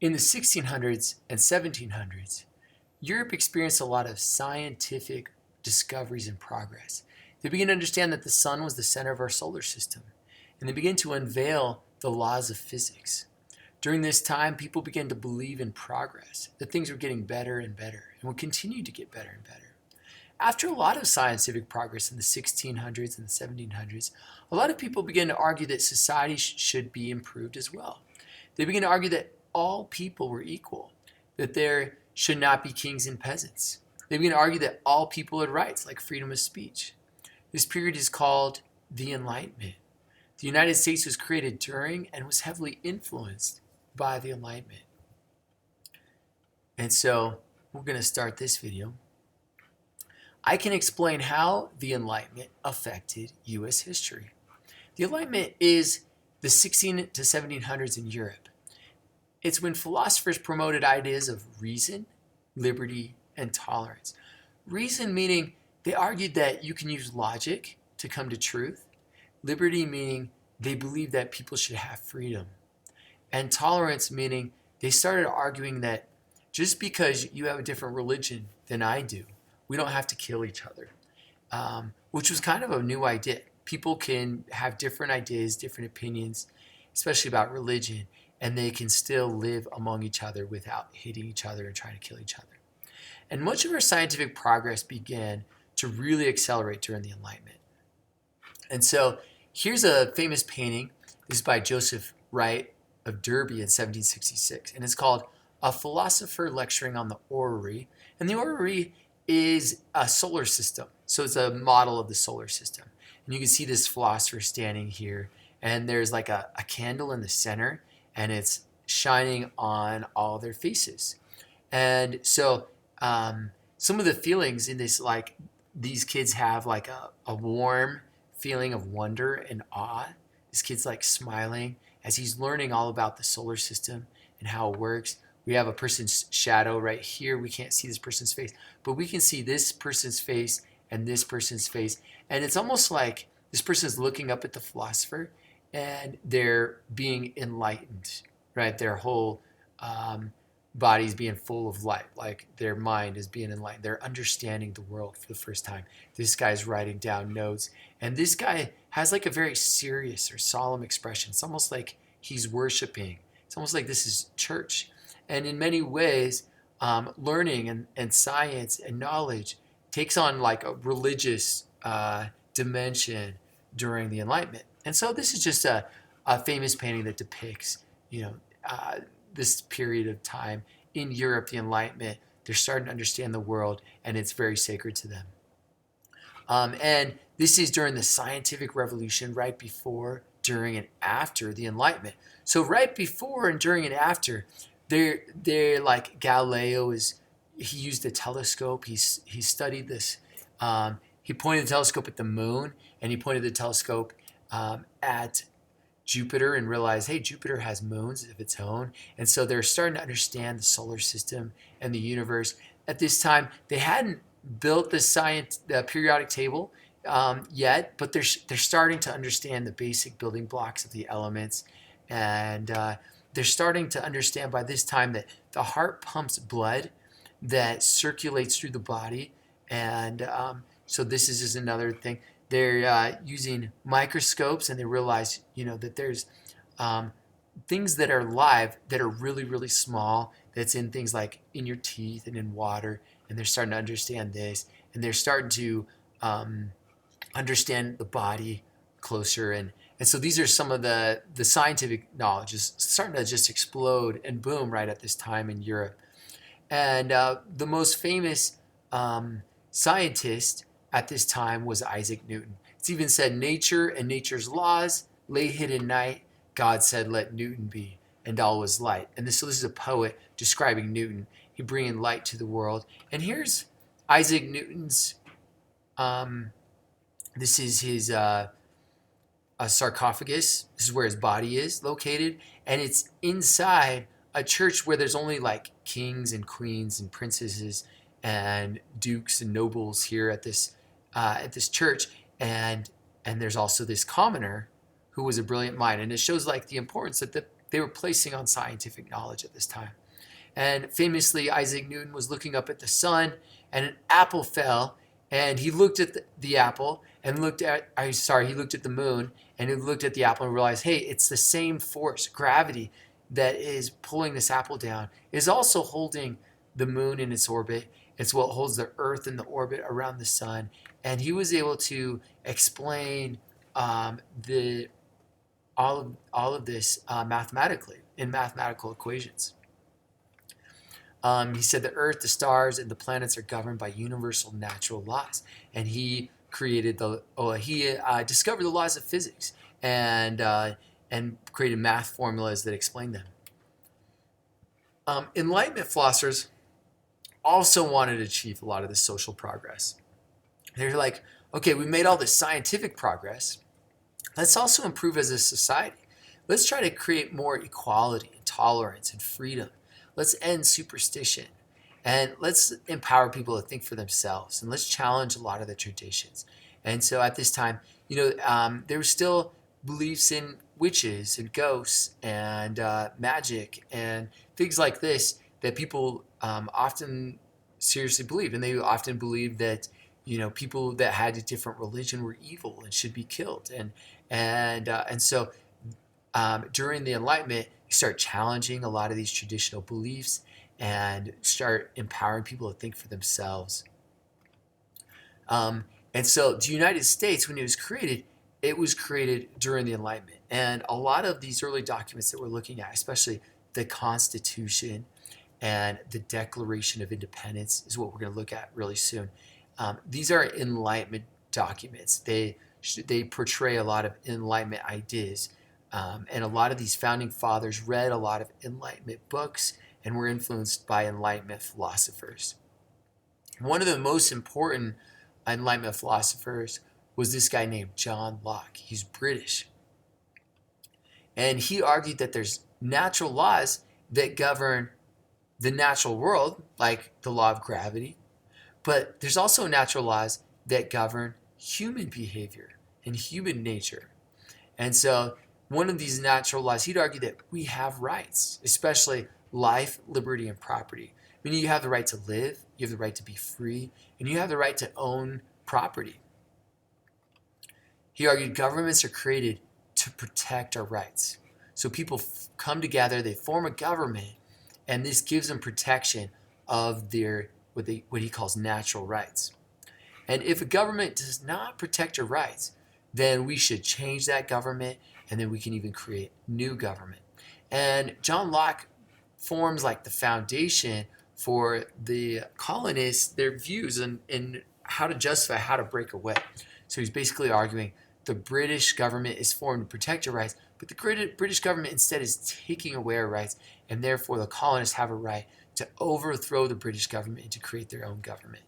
In the 1600s and 1700s, Europe experienced a lot of scientific discoveries and progress. They began to understand that the sun was the center of our solar system, and they began to unveil the laws of physics. During this time, people began to believe in progress, that things were getting better and better, and would continue to get better and better. After a lot of scientific progress in the 1600s and the 1700s, a lot of people began to argue that society should be improved as well. They began to argue that all people were equal, that there should not be kings and peasants. They began to argue that all people had rights, like freedom of speech. This period is called the Enlightenment. The United States was created during and was heavily influenced by the Enlightenment. And so we're going to start this video. I can explain how the Enlightenment affected U.S. history. The Enlightenment is the 16 to 1700s in Europe. It's when philosophers promoted ideas of reason, liberty, and tolerance. Reason meaning they argued that you can use logic to come to truth. Liberty meaning they believed that people should have freedom. And tolerance meaning they started arguing that just because you have a different religion than I do, we don't have to kill each other, which was kind of a new idea. People can have different ideas, different opinions, especially about religion, and they can still live among each other without hating each other and trying to kill each other. And much of our scientific progress began to really accelerate during the Enlightenment. And so here's a famous painting. This is by Joseph Wright of Derby in 1766, and it's called A Philosopher Lecturing on the Orrery. And the Orrery is a solar system. So it's a model of the solar system. And you can see this philosopher standing here, and there's like a candle in the center, and it's shining on all their faces. And so some of the feelings in this, like these kids have like a warm feeling of wonder and awe. This kid's like smiling as he's learning all about the solar system and how it works. We have a person's shadow right here. We can't see this person's face, but we can see this person's face and this person's face. And it's almost like this person is looking up at the philosopher and they're being enlightened, right? Their whole body's being full of light, like their mind is being enlightened. They're understanding the world for the first time. This guy's writing down notes, and this guy has like a very serious or solemn expression. It's almost like he's worshiping. It's almost like this is church. And in many ways, learning and science and knowledge takes on like a religious dimension during the Enlightenment. And so this is just a famous painting that depicts, this period of time in Europe, the Enlightenment. They're starting to understand the world, and it's very sacred to them. And this is during the scientific revolution, right before, during, and after the Enlightenment. So right before and during and after, they're like Galileo he used a telescope. He studied this. He pointed the telescope at the moon, and he pointed the telescope at Jupiter and realized, hey, Jupiter has moons of its own. And so they're starting to understand the solar system and the universe. At this time, they hadn't built the periodic table yet, but they're starting to understand the basic building blocks of the elements. And they're starting to understand by this time that the heart pumps blood that circulates through the body. And so this is just another thing. They're using microscopes, and they realize, that there's things that are live that are really, really small. That's in things like in your teeth and in water. And they're starting to understand this, and they're starting to understand the body closer. And so these are some of the scientific knowledge is starting to just explode and boom right at this time in Europe. And the most famous scientist at this time was Isaac Newton. It's even said, nature and nature's laws lay hid in night. God said, let Newton be, and all was light. And so this is a poet describing Newton. He bringing light to the world. And here's Isaac Newton's, this is his a sarcophagus. This is where his body is located. And it's inside a church where there's only like kings and queens and princesses and dukes and nobles here at this church, and there's also this commoner who was a brilliant mind. And it shows like the importance that they were placing on scientific knowledge at this time. And famously, Isaac Newton was looking up at the sun, and an apple fell, and he looked at the apple and he looked at the moon, and he looked at the apple and realized, hey, it's the same force, gravity, that is pulling this apple down, is also holding the moon in its orbit. It's what holds the earth in the orbit around the sun. And he was able to explain all of this mathematically in mathematical equations. He said the Earth, the stars, and the planets are governed by universal natural laws, and he discovered the laws of physics and created math formulas that explain them. Enlightenment philosophers also wanted to achieve a lot of this social progress. They're like, okay, we made all this scientific progress. Let's also improve as a society. Let's try to create more equality and tolerance and freedom. Let's end superstition, and let's empower people to think for themselves, and let's challenge a lot of the traditions. And so at this time, there were still beliefs in witches and ghosts and magic and things like this that people often seriously believe. And they often believed that people that had a different religion were evil and should be killed. And so during the Enlightenment, you start challenging a lot of these traditional beliefs and start empowering people to think for themselves. And so the United States, when it was created during the Enlightenment. And a lot of these early documents that we're looking at, especially the Constitution and the Declaration of Independence, is what we're going to look at really soon. These are Enlightenment documents. They portray a lot of Enlightenment ideas. And a lot of these founding fathers read a lot of Enlightenment books and were influenced by Enlightenment philosophers. One of the most important Enlightenment philosophers was this guy named John Locke. He's British. And he argued that there's natural laws that govern the natural world, like the law of gravity, but there's also natural laws that govern human behavior and human nature. And so one of these natural laws, he'd argue that we have rights, especially life, liberty, and property. Meaning you have the right to live, you have the right to be free, and you have the right to own property. He argued governments are created to protect our rights. So people come together, they form a government, and this gives them protection of their what he calls natural rights. And if a government does not protect your rights, then we should change that government, and then we can even create new government. And John Locke forms like the foundation for the colonists, their views in how to justify, how to break away. So he's basically arguing the British government is formed to protect your rights, but the British government instead is taking away our rights, and therefore the colonists have a right to overthrow the British government and to create their own government.